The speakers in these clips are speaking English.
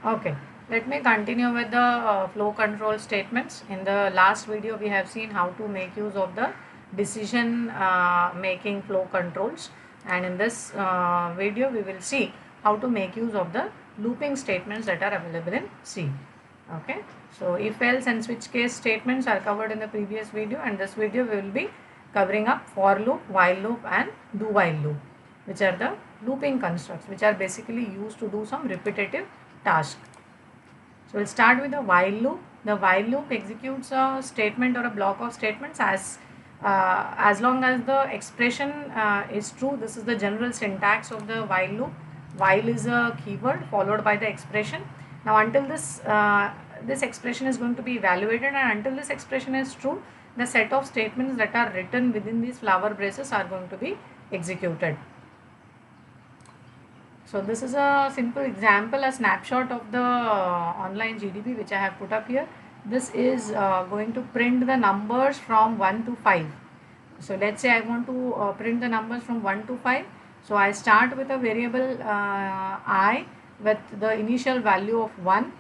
Okay, let me continue with the flow control statements. In the last video, we have seen how to make use of the decision making flow controls, and in this video, we will see how to make use of the looping statements that are available in C. Okay, so if else and switch case statements are covered in the previous video, and this video we will be covering up for loop, while loop, and do while loop, which are the looping constructs which are basically used to do some repetitive task. So we'll start with the while loop. The while loop executes a statement or a block of statements as long as the expression is true. This is the general syntax of the while loop. While is a keyword followed by the expression. Now until this expression is going to be evaluated, and until this expression is true, the set of statements that are written within these flower braces are going to be executed. So this is a simple example, a snapshot of the online GDP which I have put up here. This is going to print the numbers from 1 to 5. So let's say I want to print the numbers from 1 to 5. So I start with a variable I with the initial value of 1.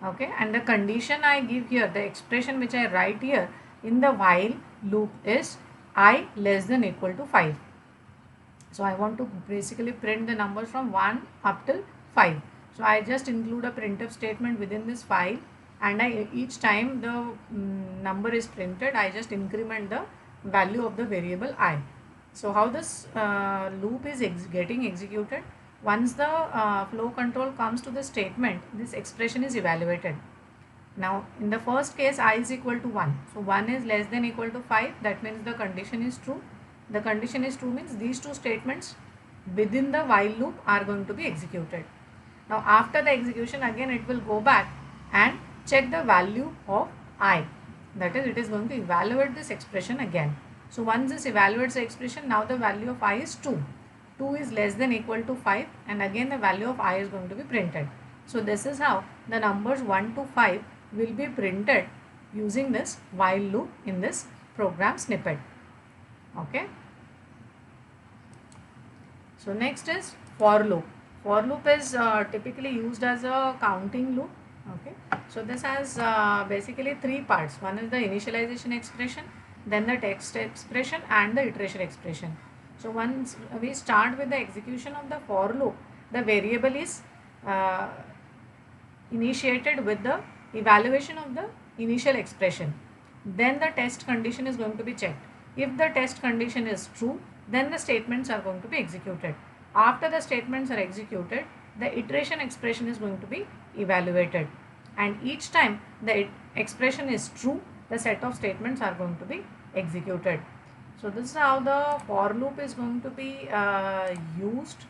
Okay, and the condition I give here, the expression which I write here in the while loop is I less than equal to 5. So I want to basically print the numbers from 1 up till 5. So I just include a printf statement within this file, and each time the number is printed, I just increment the value of the variable I. So how this loop is getting executed? Once the flow control comes to the statement, this expression is evaluated. Now in the first case, I is equal to 1. So 1 is less than equal to 5. That means the condition is true. The condition is true means these two statements within the while loop are going to be executed. Now after the execution, again it will go back and check the value of I. That is, it is going to evaluate this expression again. So once this evaluates the expression, now the value of I is 2. 2 is less than equal to 5, and again the value of I is going to be printed. So this is how the numbers 1 to 5 will be printed using this while loop in this program snippet. Okay. So next is for loop. For loop is typically used as a counting loop. Okay. So this has basically three parts. One is the initialization expression, then the text expression, and the iteration expression. So once we start with the execution of the for loop, the variable is initiated with the evaluation of the initial expression. Then the test condition is going to be checked. If the test condition is true, then the statements are going to be executed. After the statements are executed, the iteration expression is going to be evaluated. And each time the expression is true, the set of statements are going to be executed. So this is how the for loop is going to be used.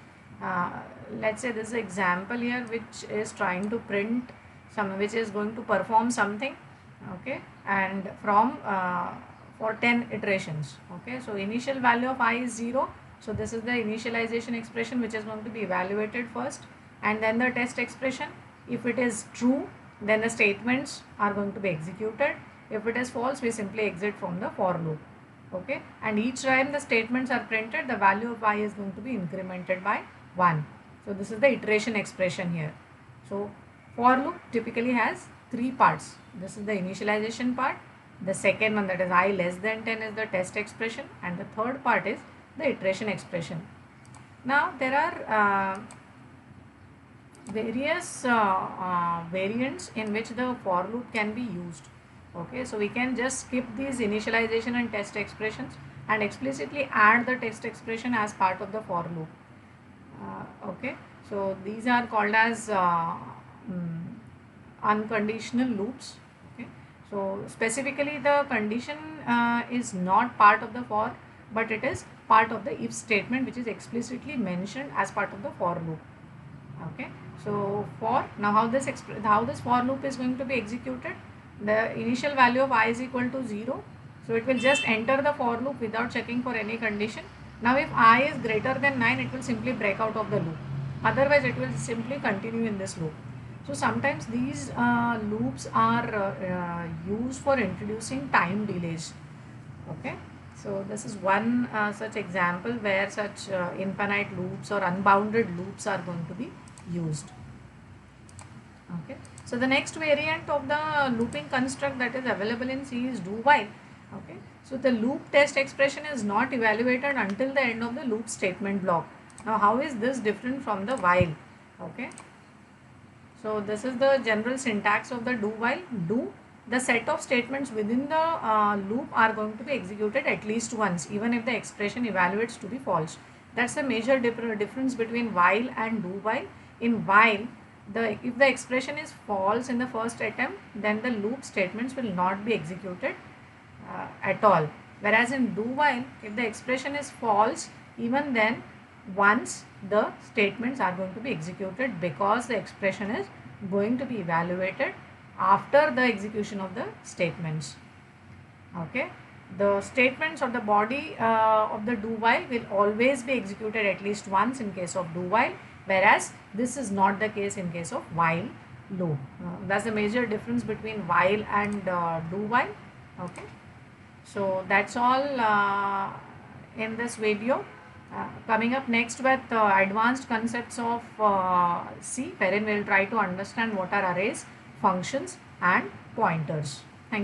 Let's say this is an example here which is trying to print which is going to perform something. Okay, and from for 10 iterations. Okay, so initial value of I is 0. So this is the initialization expression which is going to be evaluated first, and then the test expression. If it is true, then the statements are going to be executed. If it is false, we simply exit from the for loop. Okay, and each time the statements are printed, the value of I is going to be incremented by 1. So this is the iteration expression here. So for loop typically has three parts. This is the initialization part. The second one, that is I less than 10, is the test expression, and the third part is the iteration expression. Now there are various variants in which the for loop can be used. Okay, so we can just skip these initialization and test expressions and explicitly add the test expression as part of the for loop. Okay, so these are called as unconditional loops. Okay, so specifically the condition is not part of the for, but it is part of the if statement which is explicitly mentioned as part of the for loop. Okay, so for now how this for loop is going to be executed, the initial value of I is equal to 0, so it will just enter the for loop without checking for any condition. Now if I is greater than 9, it will simply break out of the loop, otherwise it will simply continue in this loop. So sometimes these loops are used for introducing time delays. Okay, so this is one such example where such infinite loops or unbounded loops are going to be used. Okay, so the next variant of the looping construct that is available in C is do while. Okay, so the loop test expression is not evaluated until the end of the loop statement block. Now how is this different from the while? Okay, so this is the general syntax of the do while. Do, the set of statements within the loop are going to be executed at least once, even if the expression evaluates to be false. That's the major difference between while and do while. In while, if the expression is false in the first attempt, then the loop statements will not be executed at all. Whereas in do while, if the expression is false, even then once the statements are going to be executed, because the expression is going to be evaluated after the execution of the statements. Okay, the statements of the body of the do while will always be executed at least once in case of do while, whereas this is not the case in case of while loop. That's the major difference between while and do while. Okay, so that's all in this video. Coming up next with advanced concepts of C, wherein we'll try to understand what are arrays, functions and pointers.